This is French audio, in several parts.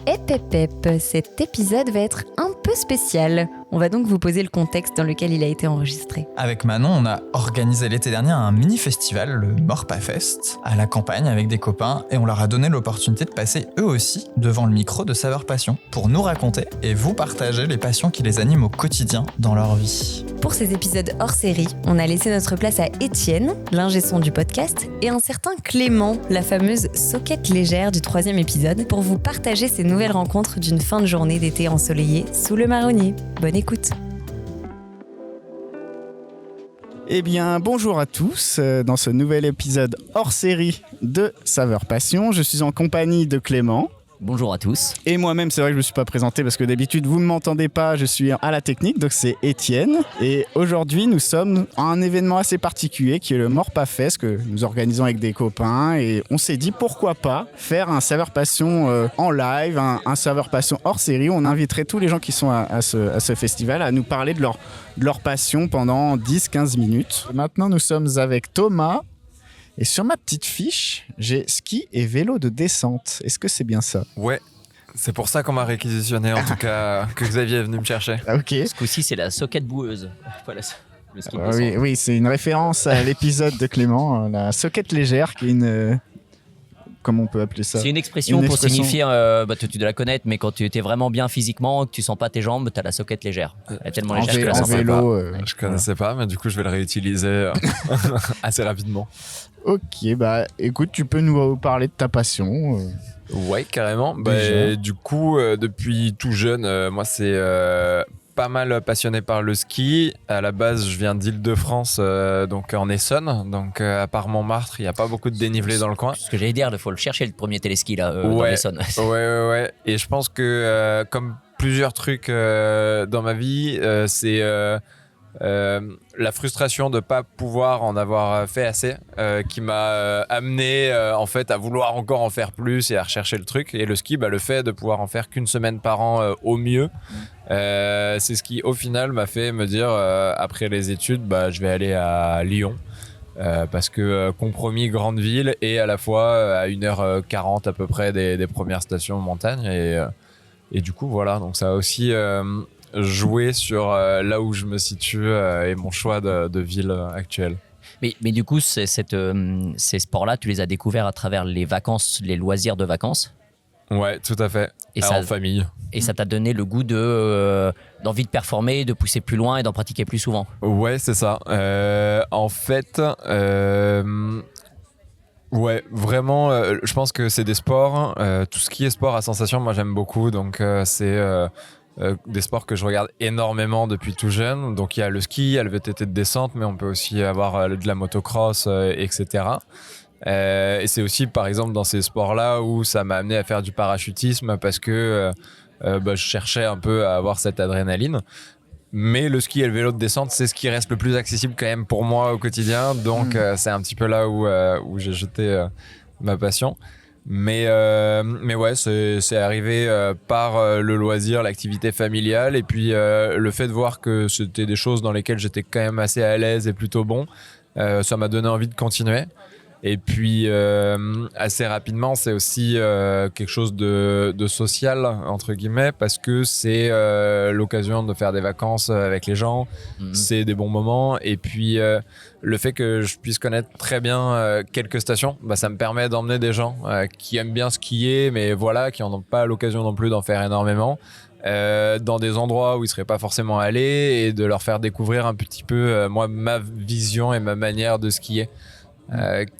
Cet épisode va être un peu spécial. On va donc vous poser le contexte dans lequel il a été enregistré. Avec Manon, on a organisé l'été dernier un mini-festival, le Morpa Fest, à la campagne avec des copains et on leur a donné l'opportunité de passer eux aussi devant le micro de Saveurs Passion pour nous raconter et vous partager les passions qui les animent au quotidien dans leur vie. Pour ces épisodes hors série, on a laissé notre place à Étienne, l'ingé son du podcast, et un certain Clément, la fameuse soquette légère du 3e épisode, pour vous partager ces nouvelles rencontres d'une fin de journée d'été ensoleillée sous le marronnier. Bonne écoute. Eh bien, bonjour à tous. Dans ce nouvel épisode hors série de Saveurs Passion, je suis en compagnie de Clément. Bonjour à tous. Et moi-même, c'est vrai que je ne me suis pas présenté parce que d'habitude, vous ne m'entendez pas, je suis à la technique, donc c'est Étienne. Et aujourd'hui, nous sommes à un événement assez particulier qui est le Morpa Fest que nous organisons avec des copains. Et on s'est dit, pourquoi pas faire un Saveurs Passion en live, un Saveurs Passion hors série. On inviterait tous les gens qui sont à ce festival à nous parler de leur passion pendant 10-15 minutes. Maintenant, nous sommes avec Thomas. Et sur ma petite fiche, j'ai ski et vélo de descente. Est-ce que c'est bien ça ? Ouais, c'est pour ça qu'on m'a réquisitionné, en tout cas, que Xavier est venu me chercher. Ok. Ce coup-ci, c'est la soquette boueuse. Voilà, le ski de Oui, oui, c'est une référence à l'épisode de Clément, la soquette légère, qui est une... Comment on peut appeler ça ? C'est une expression pour signifier, tu dois la connaître, mais quand tu étais vraiment bien physiquement, que tu sens pas tes jambes, tu as la soquette légère. Elle est tellement légère que la en sens vélo. Je connaissais pas, mais du coup, je vais le réutiliser assez rapidement. Ok, bah écoute, tu peux nous parler de ta passion. Ouais, carrément. Du coup, depuis tout jeune, moi, c'est pas mal passionné par le ski. À la base, je viens d'Île-de-France, donc en Essonne. Donc, à part Montmartre, il n'y a pas beaucoup de dénivelé dans le coin. Ce que j'allais dire, il faut le chercher, le premier téléski là, dans l'Essonne. Ouais. Et je pense que, comme plusieurs trucs dans ma vie, c'est... la frustration de pas pouvoir en avoir fait assez qui m'a amené en fait à vouloir encore en faire plus et à rechercher le truc. Et le ski, le fait de pouvoir en faire qu'une semaine par an au mieux, c'est ce qui au final m'a fait me dire après les études je vais aller à Lyon parce que compromis grande ville et à la fois à 1h40 à peu près des premières stations de montagne et du coup voilà, donc ça a aussi jouer sur là où je me situe et mon choix de ville actuelle. Mais du coup, ces sports-là, tu les as découverts à travers les vacances, les loisirs de vacances ? Ouais, tout à fait. Et en famille. Et ça t'a donné le goût d'envie de performer, de pousser plus loin et d'en pratiquer plus souvent ? Ouais, c'est ça. En fait... Ouais, vraiment, je pense que c'est des sports. Tout ce qui est sport à sensation, moi j'aime beaucoup. Donc c'est... des sports que je regarde énormément depuis tout jeune. Donc il y a le ski, il y a le VTT de descente, mais on peut aussi avoir de la motocross, etc. Et c'est aussi par exemple dans ces sports-là où ça m'a amené à faire du parachutisme parce que je cherchais un peu à avoir cette adrénaline. Mais le ski et le vélo de descente, c'est ce qui reste le plus accessible quand même pour moi au quotidien. Donc c'est un petit peu là où j'ai jeté ma passion. Mais ouais, c'est arrivé par le loisir, l'activité familiale et puis le fait de voir que c'était des choses dans lesquelles j'étais quand même assez à l'aise et plutôt bon, ça m'a donné envie de continuer. Et puis assez rapidement, c'est aussi quelque chose de social entre guillemets parce que c'est l'occasion de faire des vacances avec les gens, c'est des bons moments et puis le fait que je puisse connaître très bien quelques stations, ça me permet d'emmener des gens qui aiment bien skier mais voilà, qui n'en ont pas l'occasion non plus d'en faire énormément. Dans des endroits où ils seraient pas forcément allés et de leur faire découvrir un petit peu moi ma vision et ma manière de skier.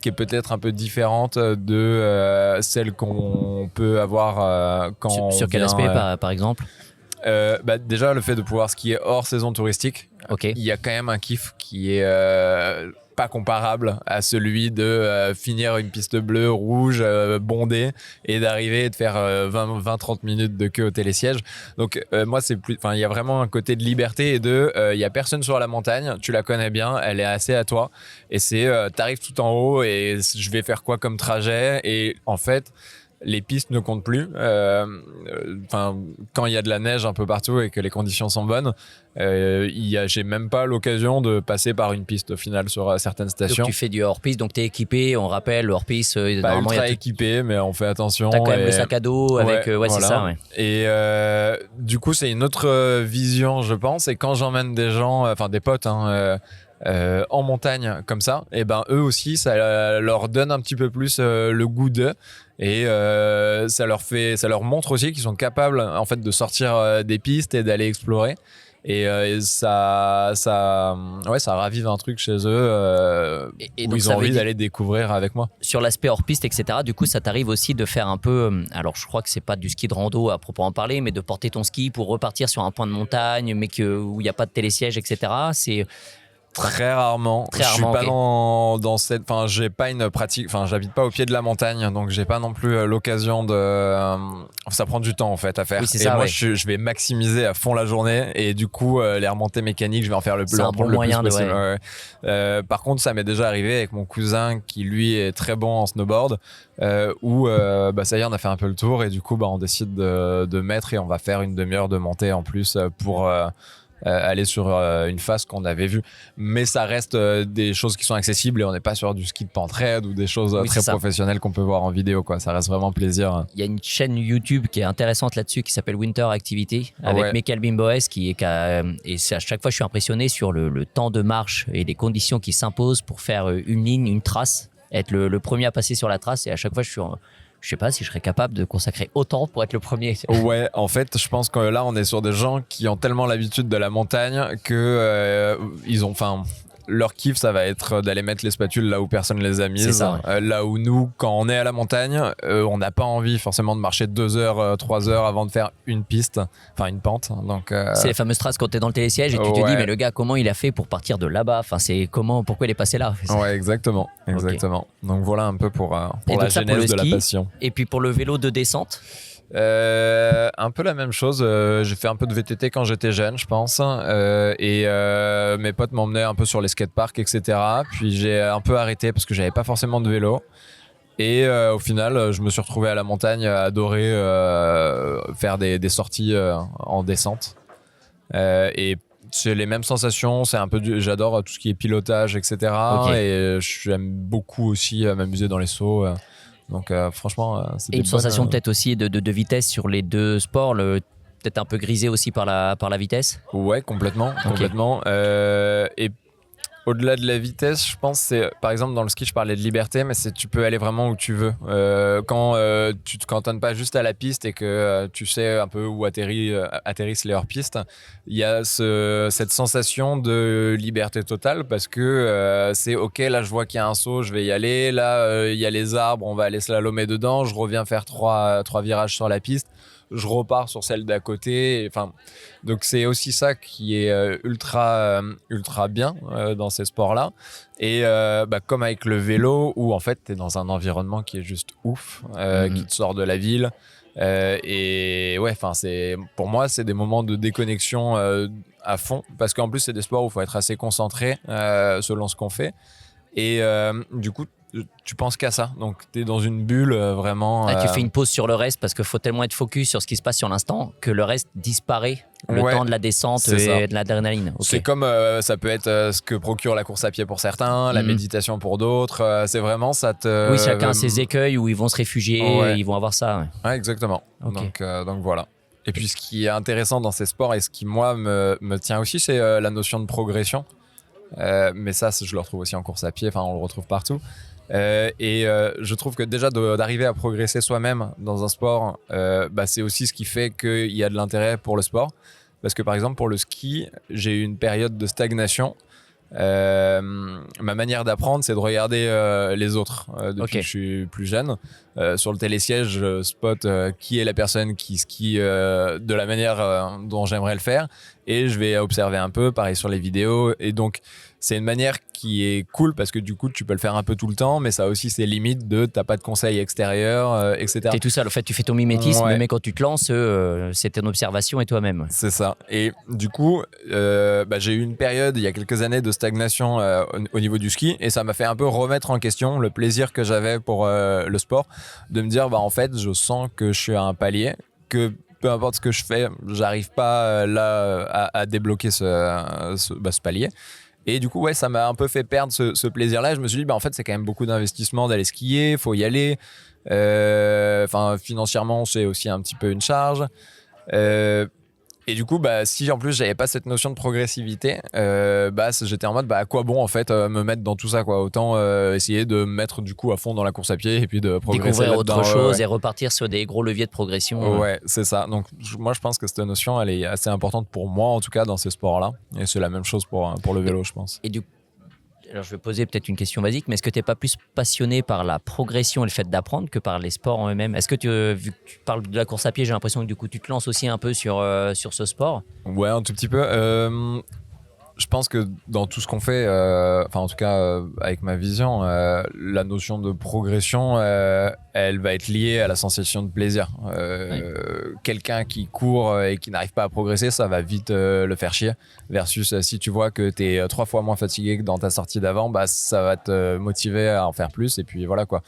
Qui est peut-être un peu différente de celle qu'on peut avoir quand sur quel aspect par exemple déjà le fait de pouvoir skier hors saison touristique. Okay. Il y a quand même un kiff qui est pas comparable à celui de finir une piste bleue, rouge, bondée et d'arriver et de faire 20-30 minutes de queue au télésiège. Donc moi c'est plus, il y a vraiment un côté de liberté et il y a personne sur la montagne, tu la connais bien, elle est assez à toi et c'est t'arrives tout en haut et je vais faire quoi comme trajet et en fait les pistes ne comptent plus. Quand il y a de la neige un peu partout et que les conditions sont bonnes, j'ai même pas l'occasion de passer par une piste au final sur certaines stations. Donc tu fais du hors-piste, donc t'es équipé, on rappelle, le hors-piste, Pas normalement, ultra équipé, mais on fait attention. T'as quand même le sac à dos avec, c'est voilà. ça, ouais. Et du coup, c'est une autre vision, je pense. Et quand j'emmène des gens, des potes, en montagne comme ça, et ben eux aussi, ça leur donne un petit peu plus le goût d'eux. Et ça leur montre aussi qu'ils sont capables en fait de sortir des pistes et d'aller explorer. Et ça ravive un truc chez eux Et où donc ils ça ont veut envie dire- d'aller découvrir avec moi. Sur l'aspect hors-piste, etc., du coup, ça t'arrive aussi de faire un peu, alors je crois que c'est pas du ski de rando à proprement parler, mais de porter ton ski pour repartir sur un point de montagne, mais où il n'y a pas de télésiège, etc. C'est Très rarement. Très Je suis rarement, pas ok. dans cette. Enfin, j'ai pas une pratique. Enfin, j'habite pas au pied de la montagne, donc j'ai pas non plus l'occasion de. Ça prend du temps en fait à faire. Oui, c'est et ça, moi, ouais. je vais maximiser à fond la journée et du coup, les remontées mécaniques, je vais en faire C'est un bon le moyen plus de- possible. Ouais. Par contre, ça m'est déjà arrivé avec mon cousin qui lui est très bon en snowboard, où ça y est, on a fait un peu le tour et du coup, on décide de mettre et on va faire une demi-heure de montée en plus pour. Aller sur une face qu'on avait vue, mais ça reste des choses qui sont accessibles et on n'est pas sur du ski de pentraide ou des choses Oui, très c'est ça. professionnelles qu'on peut voir en vidéo, quoi. Ça reste vraiment plaisir. Il y a une chaîne YouTube qui est intéressante là-dessus qui s'appelle Winter Activity avec Ouais. Michael Bimboes et c'est à chaque fois je suis impressionné sur le temps de marche et les conditions qui s'imposent pour faire une ligne, une trace, être le premier à passer sur la trace et à chaque fois je sais pas si je serais capable de consacrer autant pour être le premier. Ouais, en fait, je pense que là, on est sur des gens qui ont tellement l'habitude de la montagne que ils ont, leur kiff, ça va être d'aller mettre les spatules là où personne les a C'est mises. ça, ouais. Là où nous, quand on est à la montagne, on n'a pas envie forcément de marcher 2 heures, 3 heures avant de faire une piste, une pente. Donc, C'est les fameuses traces quand t'es dans le télésiège et tu te Ouais. dis mais le gars comment il a fait pour partir de là-bas, pourquoi il est passé là. Ouais, exactement. Donc voilà un peu pour Et la donc ça, pour le genèse de la ski. passion. Et puis pour le vélo de descente, Un peu la même chose. J'ai fait un peu de VTT quand j'étais jeune, je pense. Mes potes m'emmenaient un peu sur les skateparks, etc. Puis j'ai un peu arrêté parce que j'avais pas forcément de vélo. Et au final, je me suis retrouvé à la montagne à adorer faire des sorties en descente. Et c'est les mêmes sensations. C'est un peu j'adore tout ce qui est pilotage, etc. Ok. Et j'aime beaucoup aussi m'amuser dans les sauts. Donc franchement, c'est et des une sensation bonnes, peut-être aussi de vitesse sur les deux sports, peut-être un peu grisé aussi par la vitesse. Ouais, complètement. Et au-delà de la vitesse, je pense c'est par exemple dans le ski, je parlais de liberté, mais tu peux aller vraiment où tu veux. Quand tu te cantonnes pas juste à la piste et que tu sais un peu où atterrissent les hors-pistes, il y a cette sensation de liberté totale parce que c'est ok, là je vois qu'il y a un saut, je vais y aller. Là il y a les arbres, on va aller slalomer dedans. Je reviens faire trois virages sur la piste. Je repars sur celle d'à côté. Donc c'est aussi ça qui est ultra bien dans ces sports-là. Et comme avec le vélo, où en fait t'es dans un environnement qui est juste ouf, qui te sort de la ville. Pour moi, c'est des moments de déconnexion à fond, parce qu'en plus c'est des sports où il faut être assez concentré selon ce qu'on fait. Et du coup, tu penses qu'à ça, donc tu es dans une bulle vraiment. Tu fais une pause sur le reste parce qu'il faut tellement être focus sur ce qui se passe sur l'instant que le reste disparaît le Ouais, temps de la descente c'est ça. et de l'adrénaline. Ok. C'est comme ça peut être ce que procure la course à pied pour certains, la méditation pour d'autres. C'est vraiment ça te. Oui, chacun a ses écueils où ils vont se réfugier, Ouais. ils vont avoir ça. Ouais. Ouais, exactement. Ok. Donc voilà. Et puis ce qui est intéressant dans ces sports et ce qui moi me tient aussi, c'est la notion de progression. Mais ça, je le retrouve aussi en course à pied. On le retrouve partout. Je trouve que déjà d'arriver à progresser soi-même dans un sport, c'est aussi ce qui fait qu'il y a de l'intérêt pour le sport. Parce que par exemple pour le ski, j'ai eu une période de stagnation. Ma manière d'apprendre, c'est de regarder les autres depuis que je suis plus jeune. Sur le télésiège, je spot qui est la personne qui skie de la manière dont j'aimerais le faire, et je vais observer un peu, pareil sur les vidéos. Et donc c'est une manière qui est cool parce que du coup, tu peux le faire un peu tout le temps, mais ça a aussi ses limites de t'as pas de conseils extérieurs, etc. T'es tout seul. En fait, tu fais ton mimétisme, Ouais. mais quand tu te lances, c'est ton observation et toi-même. C'est ça. Et du coup, j'ai eu une période il y a quelques années de stagnation au niveau du ski et ça m'a fait un peu remettre en question le plaisir que j'avais pour le sport, de me dire en fait, je sens que je suis à un palier, que peu importe ce que je fais, j'arrive pas à débloquer ce palier. Et du coup, ouais, ça m'a un peu fait perdre ce plaisir-là. Je me suis dit, en fait, c'est quand même beaucoup d'investissement d'aller skier, faut y aller. Financièrement, c'est aussi un petit peu une charge. Et du coup, si en plus j'avais pas cette notion de progressivité, j'étais en mode à quoi bon en fait me mettre dans tout ça quoi. Autant essayer de me mettre du coup à fond dans la course à pied et puis de progresser Découvrir là-dedans. autre chose et repartir sur des gros leviers de progression. Ouais, c'est ça. Donc moi je pense que cette notion elle est assez importante pour moi en tout cas dans ces sports-là. Et c'est la même chose pour le vélo je pense. Et du coup, alors je vais poser peut-être une question basique, mais est-ce que tu n'es pas plus passionné par la progression et le fait d'apprendre que par les sports en eux-mêmes? Est-ce que vu que tu parles de la course à pied, j'ai l'impression que du coup tu te lances aussi un peu sur ce sport? Ouais, un tout petit peu. Je pense que dans tout ce qu'on fait, en tout cas avec ma vision, la notion de progression, elle va être liée à la sensation de plaisir. Quelqu'un qui court et qui n'arrive pas à progresser, ça va vite le faire chier. Versus si tu vois que tu es 3 fois moins fatigué que dans ta sortie d'avant, ça va te motiver à en faire plus. Et puis voilà quoi.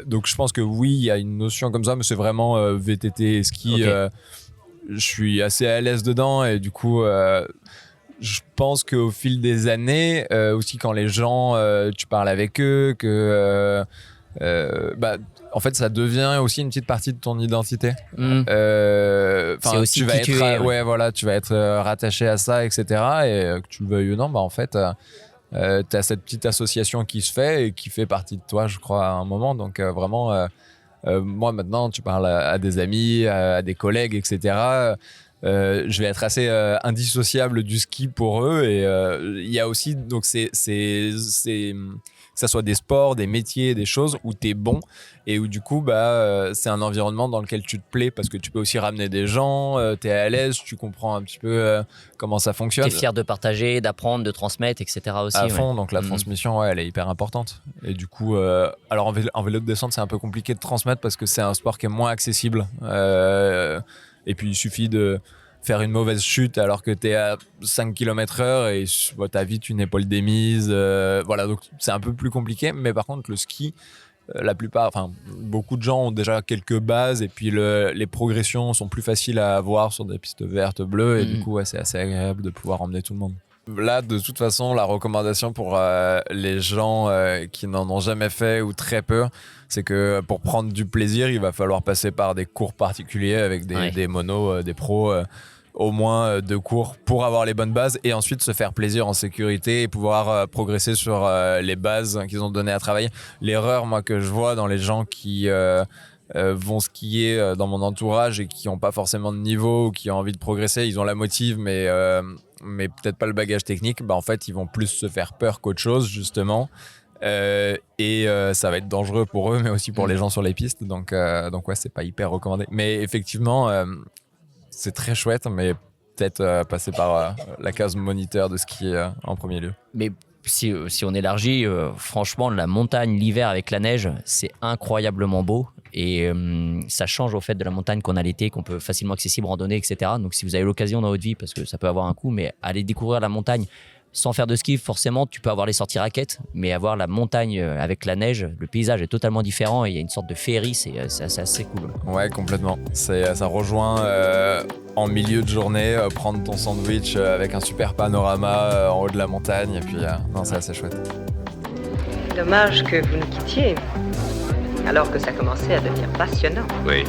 Donc je pense que oui, il y a une notion comme ça, mais c'est vraiment VTT et ski. Okay. Je suis assez à l'aise dedans et du coup... je pense qu'au fil des années, aussi quand les gens, tu parles avec eux, que en fait, ça devient aussi une petite partie de ton identité. C'est aussi tu vas qui être, tu es. ouais, voilà, tu vas être rattaché à ça, etc. Et que tu le veuilles ou non, en fait, t'as cette petite association qui se fait et qui fait partie de toi, je crois, à un moment. Donc vraiment, moi maintenant, tu parles à des amis, à des collègues, etc. Je vais être assez indissociable du ski pour eux et il y a aussi donc c'est que ça soit des sports, des métiers, des choses où tu es bon et où du coup c'est un environnement dans lequel tu te plais parce que tu peux aussi ramener des gens, tu es à l'aise, tu comprends un petit peu comment ça fonctionne. Tu es fier de partager, d'apprendre, de transmettre, etc. aussi. À fond, donc la transmission, ouais, elle est hyper importante. Et du coup, alors en vélo de descente, c'est un peu compliqué de transmettre parce que c'est un sport qui est moins accessible. Et puis il suffit de faire une mauvaise chute alors que t'es à 5 km/h et t'as vite une épaule démise. Voilà, donc c'est un peu plus compliqué. Mais par contre, le ski, beaucoup de gens ont déjà quelques bases et puis les progressions sont plus faciles à avoir sur des pistes vertes, bleues. Et du coup, c'est assez agréable de pouvoir emmener tout le monde. Là, de toute façon, la recommandation pour les gens qui n'en ont jamais fait ou très peu, c'est que pour prendre du plaisir, il va falloir passer par des cours particuliers avec des monos, des pros, au moins 2 cours pour avoir les bonnes bases et ensuite se faire plaisir en sécurité et pouvoir progresser sur les bases qu'ils ont donné à travailler. L'erreur, moi, que je vois dans les gens qui vont skier dans mon entourage et qui n'ont pas forcément de niveau ou qui ont envie de progresser, ils ont la motive, mais peut-être pas le bagage technique, en fait, ils vont plus se faire peur qu'autre chose, justement. Et ça va être dangereux pour eux, mais aussi pour les gens sur les pistes. Donc ouais, c'est pas hyper recommandé. Mais effectivement, c'est très chouette, mais peut-être passer par la case moniteur de ski en premier lieu. Mais si on élargit, franchement, la montagne, l'hiver avec la neige, c'est incroyablement beau. Et ça change au fait de la montagne qu'on a l'été, qu'on peut facilement accessible, randonnée, etc. Donc si vous avez l'occasion dans votre vie, parce que ça peut avoir un coût, mais aller découvrir la montagne sans faire de ski, forcément, tu peux avoir les sorties raquettes, mais avoir la montagne avec la neige, le paysage est totalement différent et il y a une sorte de féerie, c'est assez cool. Ouais, complètement. Ça rejoint en milieu de journée, prendre ton sandwich avec un super panorama en haut de la montagne, et puis c'est assez chouette. Dommage que vous nous quittiez, alors que ça commençait à devenir passionnant. Oui,